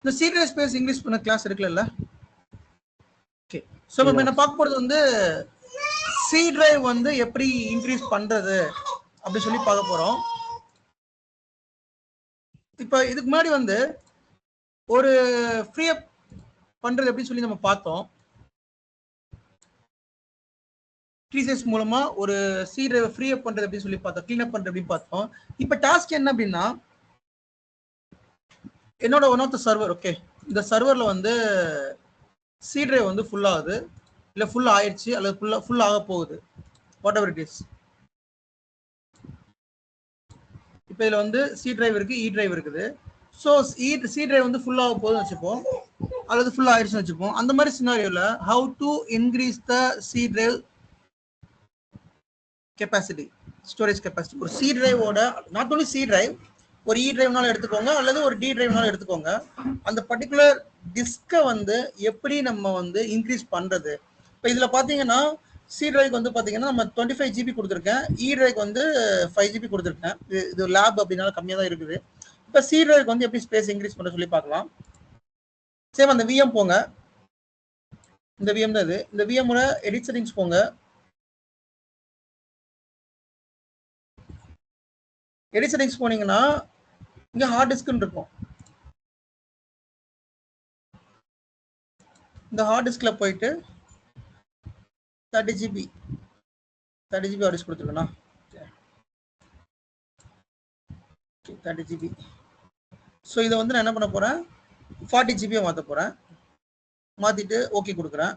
இந்த C drive space increase பண்ண class இருக்குல்ல. ஓகே, ஸோ நம்ம என்ன பார்க்க போகிறது வந்து C drive வந்து எப்படி இன்க்ரீஸ் பண்ணுறது அப்படி சொல்லி பார்க்க போகிறோம். இப்போ இதுக்கு முன்னாடி வந்து ஒரு ஃப்ரீ அப் பண்ணுறது எப்படி சொல்லி நம்ம பார்த்தோம். ட்ரீசஸ் மூலமா ஒரு C drive ஃப்ரீ அப் பண்ணுறது எப்படி சொல்லி பார்த்தோம், க்ளீன் அப் பண்ணுறது எப்படி பார்த்தோம். இப்போ டாஸ்க் என்ன அப்படின்னா, என்னோட one of the server, okay, இந்த சர்வரில் வந்து C drive வந்து ஃபுல் ஆகுது, இல்லை ஃபுல் ஆயிடுச்சு, அல்லது ஃபுல் ஆக போகுது, வாட் எவர் இட் இஸ். இப்போ இதில் வந்து C drive இருக்குது, E drive இருக்குது. ஸோ C drive வந்து ஃபுல் ஆக போகுதுன்னு வச்சுப்போம், அல்லது ஃபுல் ஆயிடுச்சுன்னு வச்சுப்போம். அந்த மாதிரி சினாரியோவில் how to increase the C drive capacity, storage capacity. ஒரு C driveஓட நாட் ஓன்லி C drive, ஒரு E driveனாலும் எடுத்துக்கோங்க, அல்லது ஒரு D driveனாலும் எடுத்துக்கோங்க. அந்த பர்டிகுலர் டிஸ்கை வந்து எப்படி நம்ம வந்து இன்க்ரீஸ் பண்ணுறது. இப்போ இதில் பார்த்தீங்கன்னா C drive வந்து பார்த்தீங்கன்னா நம்ம 25 GB கொடுத்துருக்கேன், E drive வந்து 5 GB கொடுத்துருக்கேன். இது லேப் அப்படின்னால கம்மியாக தான் இருக்குது. இப்போ C drive வந்து எப்படி ஸ்பேஸ் இன்க்ரீஸ் பண்ண சொல்லி பார்க்கலாம். சேம் அந்த VM போங்க, இந்த VM தான் இது. இந்த VMோட எடிட் செட்டிங்ஸ் போங்க. எடிட் செட்டிங்ஸ் போனீங்கன்னா இங்க ஹார்ட் டிஸ்க்னு இருக்கும். இந்த ஹார்ட் டிஸ்க்ல போயிட்டு 30 GB ஹார்ட் டிஸ்க் கொடுத்துருக்கேண்ணா. 30 GB. ஸோ இதை வந்து நான் என்ன பண்ண போறேன், 40 GB மாற்ற போறேன். மாத்திட்டு ஓகே கொடுக்குறேன்.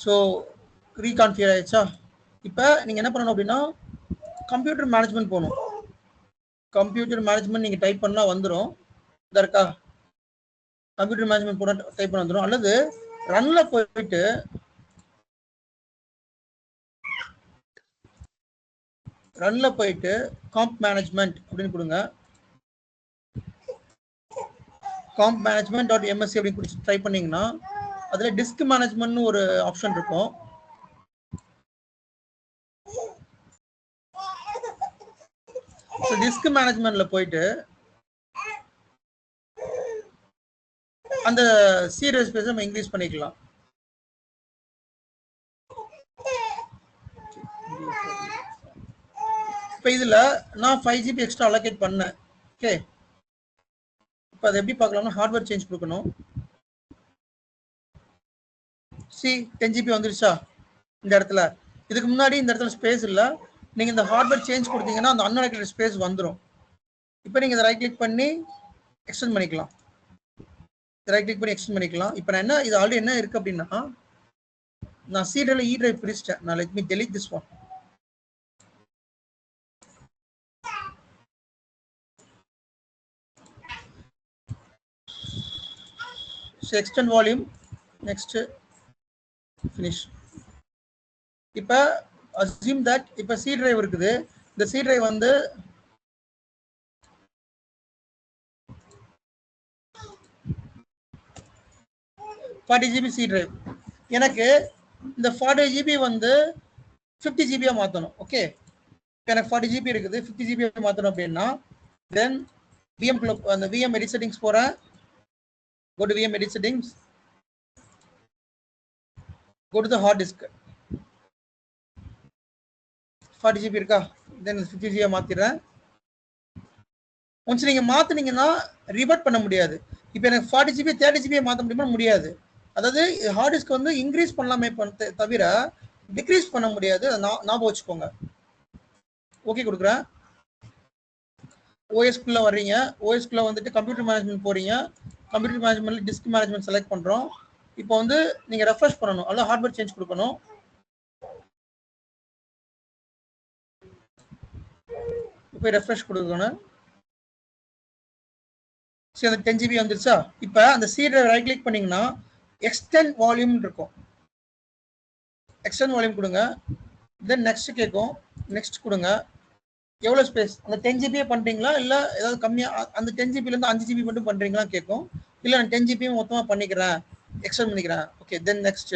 ஸோ ரீகான்ஃபிகர் ஆயிடுச்சா. இப்போ நீங்கள் என்ன பண்ணணும் அப்படின்னா கம்ப்யூட்டர் மேனேஜ்மெண்ட் போகணும். கம்ப்யூட்டர் மேனேஜ்மெண்ட் நீங்கள் டைப் பண்ணால் வந்துடும். இதா இருக்கா, கம்ப்யூட்டர் மேனேஜ்மெண்ட் போனால் டைப் பண்ண வந்துடும். அல்லது ரன்ல போயிட்டு காம்ப் மேனேஜ்மெண்ட் அப்படின்னு கொடுங்க. காம்ப் மேனேஜ்மெண்ட் .msc அப்படின்னு கொடுத்து ட்ரை பண்ணீங்கன்னா அதில் டிஸ்க் மேனேஜ்மெண்ட்னு ஒரு ஆப்ஷன் இருக்கும். ஸோ டிஸ்க் மேனேஜ்மெண்ட்ல போயிட்டு அந்த C drive ஸ்பேஸ் நம்ம இன்க்ரீஸ் பண்ணிக்கலாம். இப்போ இதில் நான் 5 GB எக்ஸ்ட்ரா அலோகேட் பண்ணேன். ஓகே, இப்போ அதை எப்படி பார்க்கலாம்னா ஹார்ட்வேர் சேஞ்ச் கொடுக்கணும். 10 GB வந்துருச்சா இந்த இடத்துல. இதுக்கு முன்னாடி இந்த இடத்துல ஸ்பேஸ் இல்லை. நீங்கள் இந்த ஹார்ட்வேர் சேஞ்ச் கொடுத்தீங்கன்னா அந்த அன்அலோகேட்டட் ஸ்பேஸ் வந்துடும். இப்போ நீங்கள் இதை ரைட் கிளிக் பண்ணி எக்ஸ்டெண்ட் பண்ணிக்கலாம். இப்போ நான் என்ன, இது ஆல்ரெடி என்ன இருக்கு அப்படின்னா நான் C drive E drive பிரிச்சிட்டேன். நான் let me delete this one. So extend volume, next finish. இப்போ assume that இப்போ C drive இருக்குது. இந்த C drive வந்து GB C drive. எனக்கு இந்த 40 GB வந்து 50 GB மாற்றணும். ஓகே, எனக்கு 40 GB இருக்குது, 50 GB மாற்றணும் அப்படின்னா தென் அந்த VM edit settings போகிறேன். Go to VM edit settings, go to the hard disk. 40 GB இருக்கா, தென் 50 GB மாற்றிடுறேன். ஒன்ஸ் நீங்கள் மாற்றினீங்கன்னா ரிவர்ட் பண்ண முடியாது. இப்போ எனக்கு 40 GB 30 GB மாற்ற முடியாது. அதாவது ஹார்ட் டிஸ்க் வந்து இன்க்ரீஸ் பண்ணலாமே தவிர டிக்ரீஸ் பண்ண முடியாது. ஞாபகம் வச்சுக்கோங்க. ஓகே கொடுக்குறேன். ஓஎஸ்குள்ளே வர்றீங்க. ஓஎஸ்குள்ளே வந்துட்டு கம்ப்யூட்டர் மேனேஜ்மெண்ட் போகிறீங்க. கம்ப்யூட்டர் மேனேஜ்மெண்ட்ல டிஸ்க் மேனேஜ்மெண்ட் செலக்ட் பண்ணுறோம். இப்போ வந்து நீங்கள் ரெஃப்ரெஷ் பண்ணணும், அல்ல ஹார்ட்வேர் சேஞ்ச் கொடுக்கணும். இப்போ ரெஃப்ரெஷ் கொடுக்கணும். சரி, அந்த 10 GB வந்துருச்சா. இப்போ அந்த C drive ரைட் கிளிக் பண்ணீங்கன்னா எக்ஸ்டெண்ட் வால்யூம் இருக்கும். எக்ஸ்டெண்ட் வால்யூம் கொடுங்க. தென் நெக்ஸ்ட் கேட்கும், நெக்ஸ்ட் கொடுங்க. எவ்வளோ ஸ்பேஸ், அந்த 10 GB பண்ணுறீங்களா இல்லை ஏதாவது கம்மியாக அந்த 10 GB -லேருந்து 5 GB மட்டும் பண்ணுறீங்களா கேட்கும். இல்லை நான் 10 GB மொத்தமாக பண்ணிக்கிறேன், எக்ஸ்டெண்ட் பண்ணிக்கிறேன். Okay, then next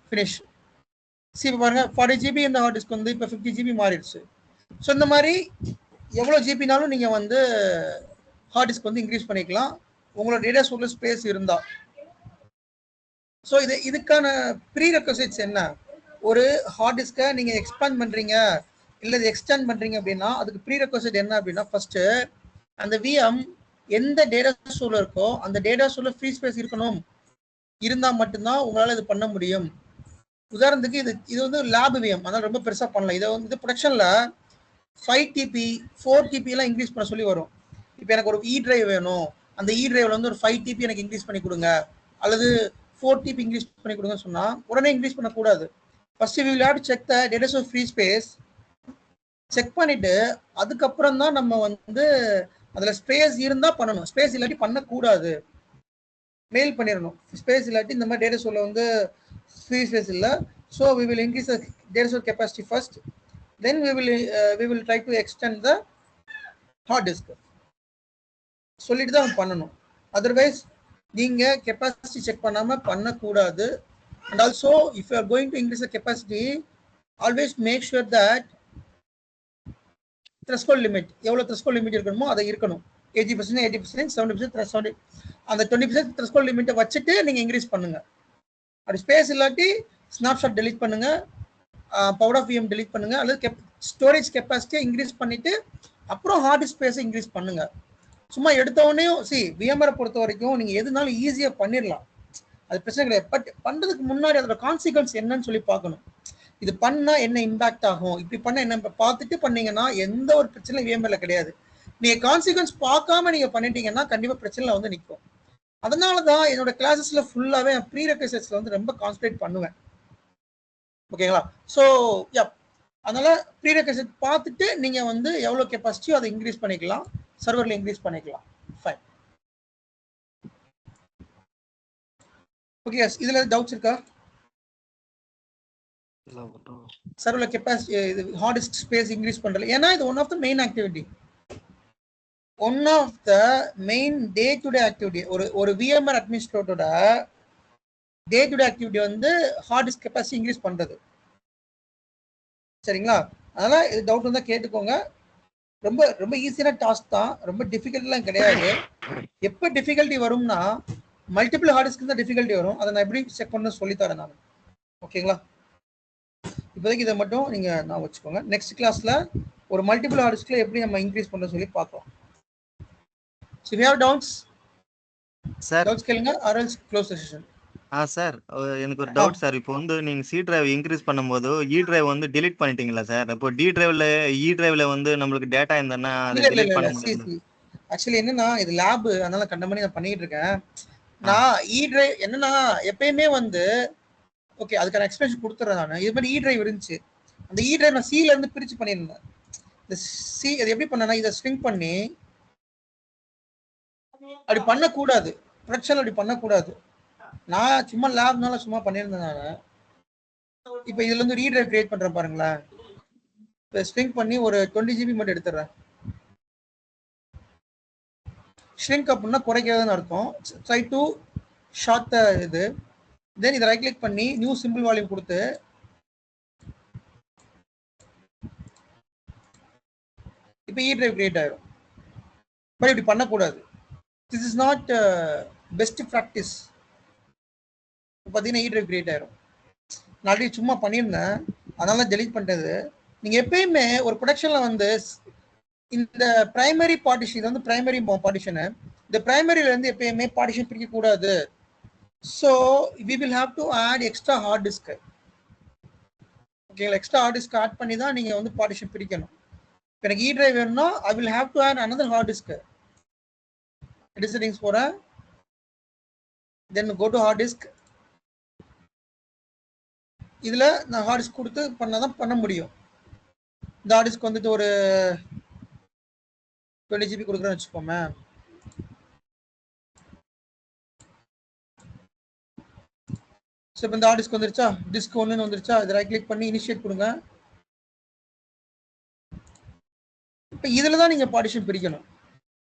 finish. இப்போ பாருங்க 40 GB இந்த ஹார்ட் டிஸ்க் வந்து இப்போ 50 GB மாறிடுச்சு. ஸோ இந்த மாதிரி எவ்வளோ ஜிபினாலும் நீங்கள் வந்து ஹார்ட் டிஸ்க் வந்து இன்க்ரீஸ் பண்ணிக்கலாம் உங்களோட டேட்டா ஸ்டோரேஜ் ஸ்பேஸ் இருந்தால். ஸோ இதுக்கான ப்ரீ ரெக்வசைட்ஸ் என்ன? ஒரு ஹார்ட் டிஸ்கை நீங்கள் எக்ஸ்பேண்ட் பண்ணுறீங்க இல்லை எக்ஸ்டெண்ட் பண்ணுறீங்க அப்படின்னா அதுக்கு ப்ரீ ரெக்வசைட் என்ன அப்படின்னா, ஃபர்ஸ்ட் அந்த விஎம் எந்த டேட்டா ஸ்டோர்ல இருக்கோ அந்த டேட்டா ஸ்டோர்ல ஃப்ரீ ஸ்பேஸ் இருக்கணும், இருந்தால் மட்டும்தான் உங்களால் இது பண்ண முடியும். உதாரணத்துக்கு இது வந்து லேப் விஎம், அதனால ரொம்ப பெருசாக பண்ணலாம். இதை வந்து ப்ரொடக்ஷனில் 5 TB 4 TB எல்லாம் இன்க்ரீஸ் பண்ண சொல்லி வரும். இப்போ எனக்கு ஒரு இ டிரைவ் வேணும், அந்த இ டிரைவ்ல வந்து ஒரு 5 TB எனக்கு இன்க்ரீஸ் பண்ணி கொடுங்க அல்லது 4 TB இன்க்ரீஸ் பண்ணி கொடுங்கன்னு சொன்னா உடனே இன்க்ரீஸ் பண்ணக்கூடாது. First we will have to check the data source free space. Check பண்ணிட்டு அதுக்கப்புறம் தான் நம்ம வந்து அதுல ஸ்பேஸ் இருந்தா பண்ணணும், ஸ்பேஸ் இல்லாட்டி பண்ணக்கூடாது. மெயில் பண்ணிடணும் ஸ்பேஸ் இல்லாட்டி இந்த மாதிரி டேட்டா ஸ்டோர்ல வந்து ஃப்ரீ ஸ்பேஸ் இல்லை, so we will increase the data store capacity first, then we will try to extend the hard disk சொல்லிட்டு தான் பண்ணணும். அதர்வைஸ் நீங்க கெப்பாசிட்டி செக் பண்ணாம பண்ணக்கூடாது. And also if you are going to increase the capacity always make sure that threshold limit எவ்வளோ threshold limit இருக்கணுமோ அதை இருக்கணும். 80%, 80%, 70%, அந்த 20% த்ரெஷ்ஹோல்ட் லிமிட்டை வச்சுட்டு நீங்க இன்க்ரீஸ் பண்ணுங்க. அப்படி ஸ்பேஸ் இல்லாட்டி ஸ்னாப்ஷாட் டெலிட் பண்ணுங்க, பவர் ஆஃப் விஎம் டெலிட் பண்ணுங்க, அல்லது ஸ்டோரேஜ் கெப்பாசிட்டியை இன்க்ரீஸ் பண்ணிட்டு அப்புறம் ஹார்ட் ஸ்பேஸை இன்க்ரீஸ் பண்ணுங்க. சும்மா எடுத்தவொடனே விஎம்ஆரை பொறுத்த வரைக்கும் நீங்க எதுனாலும் ஈஸியா பண்ணிடலாம், அது பிரச்சனை கிடையாது. பட் பண்றதுக்கு முன்னாடி அதோட கான்சிக்வன்ஸ் என்னன்னு சொல்லி பார்க்கணும். இது பண்ணா என்ன இம்பாக்ட் ஆகும், இப்படி பண்ண என்ன பார்த்துட்டு பண்ணீங்கன்னா எந்த ஒரு பிரச்சனையும் விஎம்ஆர்ல கிடையாது. நீங்க கான்சிக்வன்ஸ் பார்க்காம நீங்க பண்ணிட்டீங்கன்னா கண்டிப்பா பிரச்சனைல வந்து நிற்கும். அதனாலதான் என்னோட கிளாஸஸ்ல ஃபுல்லாவே ப்ரீ ரெக்வசைட்ஸ்ல வந்து ரொம்ப கான்சன்ட்ரேட் பண்ணுவேன். ஓகேங்களா? ஸோ அதனால ப்ரீ ரெக்வசைட் பார்த்துட்டு நீங்க வந்து எவ்வளவு கெப்பாசிட்டியோ அதை இன்க்ரீஸ் பண்ணிக்கலாம், சர்வர்ல இன்க்ரீஸ் பண்ணிக்கலாம். ஃபைன். ஓகே, இதுல டவுட்ஸ் இருக்கா? சர்வர்ல கெப்பாசிட்டி இது ஹார்ட் டிஸ்க் ஸ்பேஸ் இன்க்ரீஸ் பண்றது, ஏன்னா இது one of the main activity, one of the main day to day activity. ஒரு விஎம்ஆர் அட்மினிஸ்ட்ரேட்டரோட டே டு டே ஆக்டிவிட்டி வந்து ஹார்ட் டிஸ்க் கெப்பாசிட்டி இன்க்ரீஸ் பண்றது. சரிங்களா? அதனால இது டவுட் வந்தா கேட்டுக்கோங்க. ரொம்ப ரொம்ப ஈஸியான டாஸ்க் தான், ரொம்ப டிஃபிகல்ட்லாம் கிடையாது. எப்போ டிஃபிகல்ட்டி வரும்னா மல்டிபிள் ஹார்ட் டிஸ்க்கு தான் டிஃபிகல்ட்டி வரும். அதை நான் எப்படி செக் பண்ண சொல்லித்தரேன் நான். ஓகேங்களா? இப்போதைக்கு இதை மட்டும் நீங்க நான் வச்சுக்கோங்க. நெக்ஸ்ட் கிளாஸ்ல ஒரு மல்டிபிள் ஹார்ட் டிஸ்க்ல எப்படி நம்ம இன்க்ரீஸ் பண்ண சொல்லி பார்க்கலாம். So if you have doubts, sir doubts கேளுங்க or else close the session. Sir எனக்கு ஒரு டவுட் சார். இப்போ வந்து நீங்க சி டிரைவ் இன்க்ரீஸ் பண்ணும்போது இ டிரைவ் வந்து delete பண்ணிட்டீங்களா சார்? இப்போ டி டிரைவ்ல இ டிரைவ்ல வந்து நம்மளுக்கு டேட்டா இருந்தனா அதை delete பண்ண முடியாது. ஆக்சுவலி என்னன்னா இது லேப், அதனால கண்ட மாதிரி நான் பண்ணிட்டு இருக்கேன். நான் இ டிரைவ் என்னன்னா எப்பயுமே வந்து ஓகே அதுக்கான எக்ஸ்பிளேஷன் கொடுத்துறேன். நான் இது மாதிரி இ டிரைவ் இருந்துச்சு, அந்த இ டிரைவ் நான் சில இருந்து பிரிச்சு பண்ணியிருந்தேன். இந்த சி அது எப்படி பண்ணனா இதை ஸ்ட்ரிங் பண்ணி அப்படி பண்ணக்கூடாது, ப்ரொடக்ஷன் அப்படி பண்ணக்கூடாது. நான் சும்மா லேப்னால சும்மா பண்ணியிருந்தேன். நான் இப்போ இதுல இருந்து ரீ டிரைவ் கிரியேட் பண்றேன் பாருங்களேன். இப்போ ஸ்ட்ரிங் பண்ணி ஒரு 20 GB மட்டும் எடுத்துடுறேன். ஷ்ரிங்க் அப்படின்னா குறைக்கிறதுன்னு அர்த்தம். ட்ரை டு ஷார்ட் த இது. தென் இதை ரைட் கிளிக் பண்ணி நியூ சிம்பிள் வால்யூம் கொடுத்து இப்போ இ டிரைவ் கிரியேட் ஆயிடும். பட் இப்படி பண்ணக்கூடாது. This is not best practice. பார்த்தீங்கன்னா இ டிரைவ் கிரியேட் ஆயிடும். நான் ஆல்ரெடி சும்மா பண்ணியிருந்தேன், அதனால டெலீட் பண்ணிட்டது. நீங்கள் எப்பயுமே ஒரு ப்ரொடக்ஷன்ல வந்து இந்த பிரைமரி பார்ட்டிஷன், இது வந்து பிரைமரி பார்ட்டிஷனு, இந்த பிரைமரியில இருந்து எப்பயுமே பார்ட்டிஷன் பிரிக்க கூடாது. So we will have to add extra hard disk. ஓகேங்களா? எக்ஸ்ட்ரா ஹார்ட் டிஸ்க் ஆட் பண்ணி தான் நீங்கள் வந்து பார்ட்டிஷன் பிரிக்கணும். இப்போ எனக்கு இ டிரைவ் வேணும்னா I will have to add another hard disk. Settings போகிறேன், then go to hard disk. இதில் நான் ஹார்ட் டிஸ்க் கொடுத்து பண்ணால் தான் பண்ண முடியும். இந்த ஹார்ட் டிஸ்க் வந்துட்டு ஒரு 20 GB கொடுக்குறேன்னு வச்சுக்கோமே. ஸோ இப்போ இந்த ஹார்ட் டிஸ்க் வந்துருச்சா, டிஸ்க் ஒன்றுன்னு வந்துருச்சா, இதை ரைட் கிளிக் பண்ணி இனிஷியேட் கொடுங்க. இப்போ இதில் தான் நீங்கள் பார்ட்டிஷன் பிரிக்கணும்,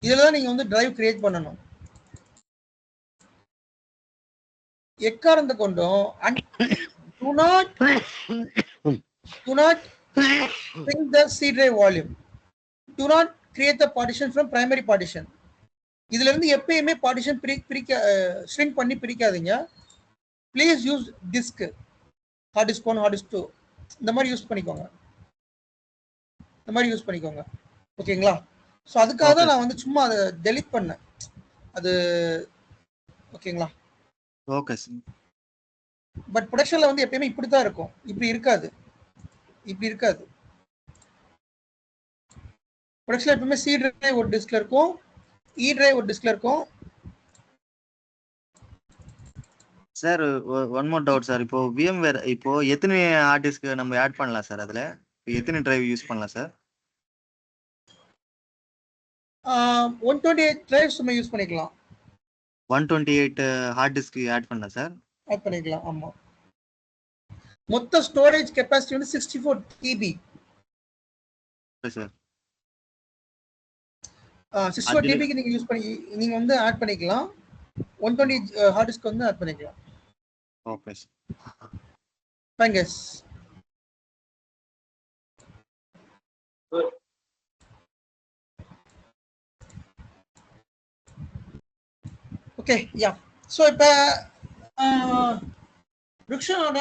இதில் தான் நீங்கள் வந்து டிரைவ் கிரியேட் பண்ணணும். எக்காரணத்தை கொண்டும் do not bring the C drive volume. do not create the partition from primary partition. இதுல இருந்து எப்பயுமே பார்ட்டிஷன் ஷ்ரிங்க் பண்ணி பிரிக்காதீங்க. Please use disk, hard disk 1, hard disk 2 இந்த மாதிரி யூஸ் பண்ணிக்கோங்க. ஓகேங்களா? ஸோ அதுக்காக தான் நான் வந்து சும்மா அதை டெலிட் பண்ணேன். அது ஓகேங்களா? Okay sir. பட் ப்ரொடக்ஷன்ல வந்து எப்பயுமே இப்படி தான் இருக்கும், இப்படி இருக்காது. ப்ரொடக்ஷன்ல எப்பவுமே சி டிரைவ் ஒரு டிஸ்க்ல இருக்கும், இ டிரைவ் ஒரு டிஸ்க்ல இருக்கும். Sir one more doubt sir. இப்போ VMware இப்போ எத்தனை ஹார்ட் டிஸ்க் நம்ம ஆட் பண்ணலாம் சார்? அதுல எத்தனை டிரைவ் யூஸ் பண்ணலாம் சார்? 128 டிரைவ்ஸ் நம்ம யூஸ் பண்ணிக்கலாம். 128 ஹார்ட் டிஸ்க் ஆட் பண்ணலாம் சார்? ஆட் பண்ணிக்கலாம். ஆமா. மொத்த ஸ்டோரேஜ் கெபாசிட்டி வந்து 64 TB. சார் 64 TB க்கு நீங்க வந்து ஆட் பண்ணிக்கலாம். 120 ஹார்ட் டிஸ்க் வந்து ஆட் பண்ணிக்கலாம். Okay sir. தேங்க்ஸ். ஓகே, யா. ஸோ இப்போ ருக்ஷனோட